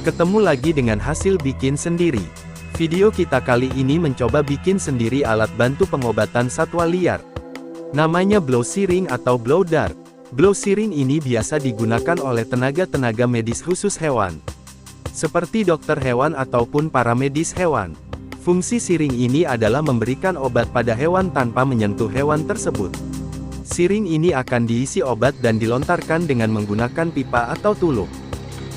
Ketemu lagi dengan hasil bikin sendiri. Video kita kali ini mencoba bikin sendiri alat bantu pengobatan satwa liar. Namanya blow shearing atau blow dart. Blow shearing ini biasa digunakan oleh tenaga-tenaga medis khusus hewan, seperti dokter hewan ataupun paramedis hewan. Fungsi shearing ini adalah memberikan obat pada hewan tanpa menyentuh hewan tersebut. Shearing ini akan diisi obat dan dilontarkan dengan menggunakan pipa atau tulup.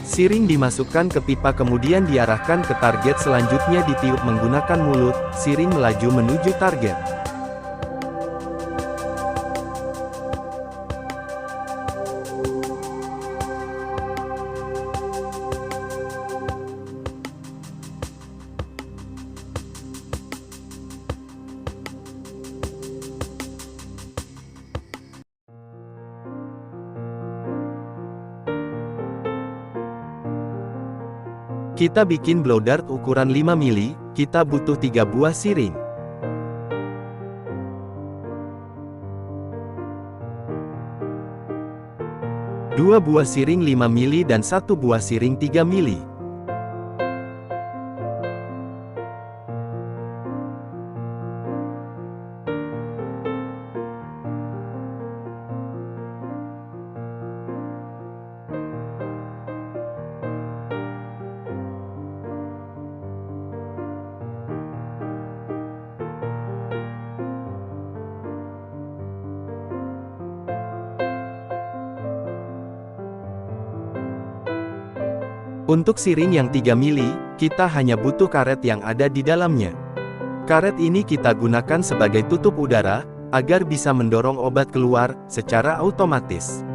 Shearing dimasukkan ke pipa kemudian diarahkan ke target, selanjutnya ditiup menggunakan mulut, shearing melaju menuju target. Kita bikin blow dart ukuran 5 mili, kita butuh 3 buah shearing. Dua buah shearing 5 mili dan 1 buah shearing 3 mili. Untuk shearing yang 3 mili, kita hanya butuh karet yang ada di dalamnya. Karet ini kita gunakan sebagai tutup udara, agar bisa mendorong obat keluar secara otomatis.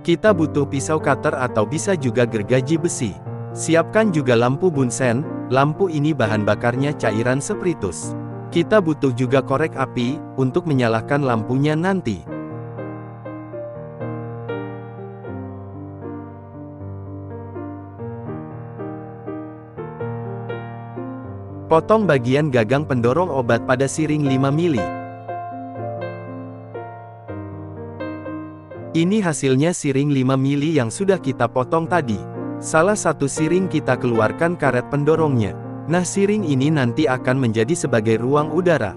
Kita butuh pisau cutter atau bisa juga gergaji besi. Siapkan juga lampu bunsen, lampu ini bahan bakarnya cairan spiritus. Kita butuh juga korek api, untuk menyalakan lampunya nanti. Potong bagian gagang pendorong obat pada shearing 5 mili. Ini hasilnya shearing 5 mili yang sudah kita potong tadi. Salah satu shearing kita keluarkan karet pendorongnya. Nah, shearing ini nanti akan menjadi sebagai ruang udara.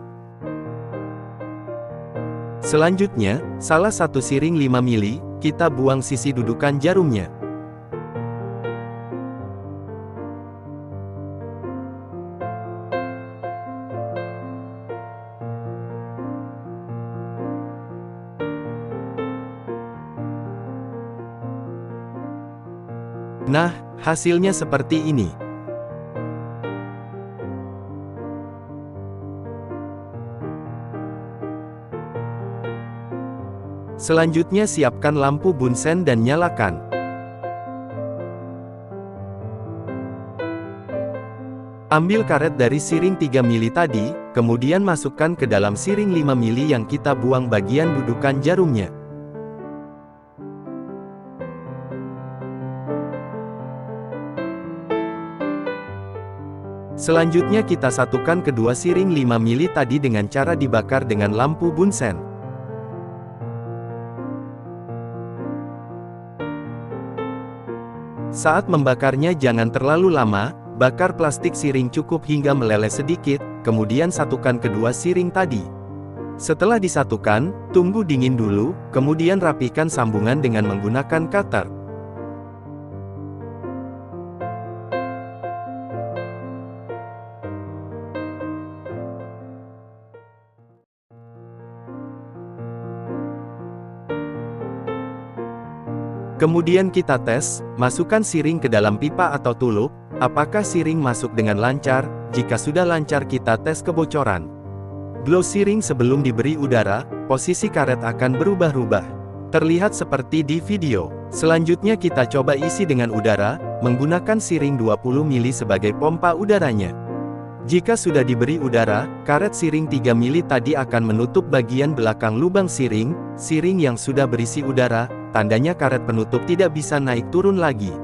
Selanjutnya, salah satu shearing 5 mili, kita buang sisi dudukan jarumnya. Nah, hasilnya seperti ini. Selanjutnya siapkan lampu bunsen dan nyalakan. Ambil karet dari shearing 3 mili tadi, kemudian masukkan ke dalam shearing 5 mili yang kita buang bagian dudukan jarumnya. Selanjutnya kita satukan kedua shearing 5 mili tadi dengan cara dibakar dengan lampu bunsen. Saat membakarnya jangan terlalu lama, bakar plastik shearing cukup hingga meleleh sedikit, kemudian satukan kedua shearing tadi. Setelah disatukan, tunggu dingin dulu, kemudian rapihkan sambungan dengan menggunakan cutter. Kemudian kita tes, masukkan shearing ke dalam pipa atau tulup, apakah shearing masuk dengan lancar. Jika sudah lancar kita tes kebocoran. Blow shearing sebelum diberi udara, posisi karet akan berubah-ubah. Terlihat seperti di video. Selanjutnya kita coba isi dengan udara, menggunakan shearing 20 mili sebagai pompa udaranya. Jika sudah diberi udara, karet shearing 3 mili tadi akan menutup bagian belakang lubang shearing. Shearing yang sudah berisi udara, tandanya karet penutup tidak bisa naik turun lagi.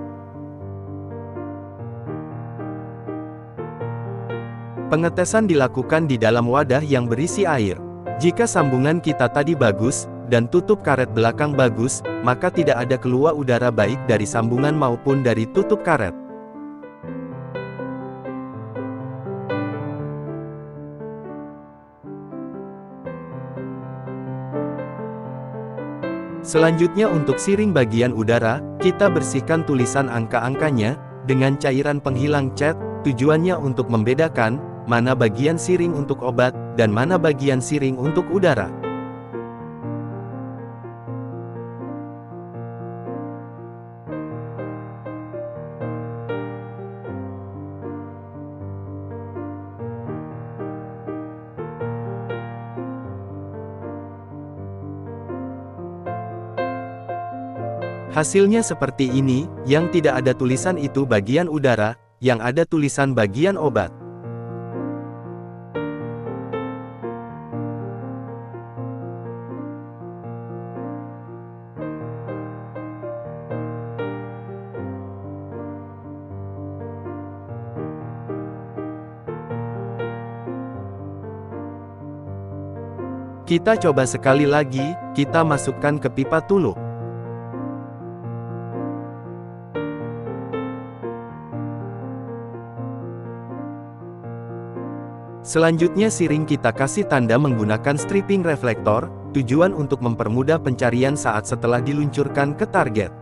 Pengetesan dilakukan di dalam wadah yang berisi air. Jika sambungan kita tadi bagus, dan tutup karet belakang bagus, maka tidak ada keluar udara baik dari sambungan maupun dari tutup karet. Selanjutnya untuk siring bagian udara, kita bersihkan tulisan angka-angkanya, dengan cairan penghilang cat, tujuannya untuk membedakan, mana bagian siring untuk obat, dan mana bagian siring untuk udara. Hasilnya seperti ini, yang tidak ada tulisan itu bagian udara, yang ada tulisan bagian obat. Kita coba sekali lagi, kita masukkan ke pipa tuluk. Selanjutnya siring kita kasih tanda menggunakan stripping reflektor, tujuan untuk mempermudah pencarian saat setelah diluncurkan ke target.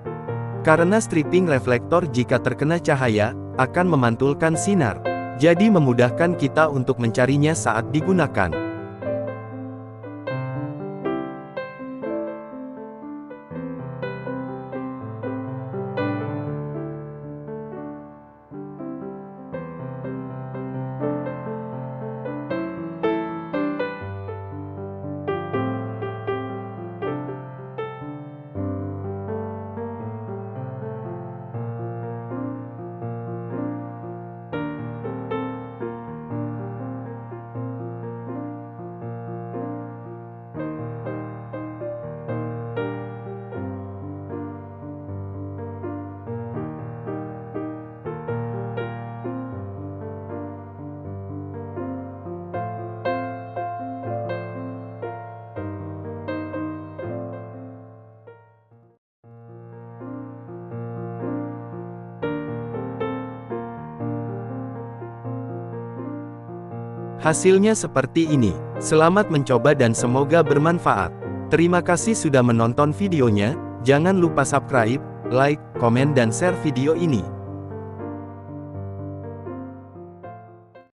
Karena stripping reflektor jika terkena cahaya, akan memantulkan sinar. Jadi memudahkan kita untuk mencarinya saat digunakan. Hasilnya seperti ini. Selamat mencoba dan semoga bermanfaat. Terima kasih sudah menonton videonya. Jangan lupa subscribe, like, komen dan share video ini.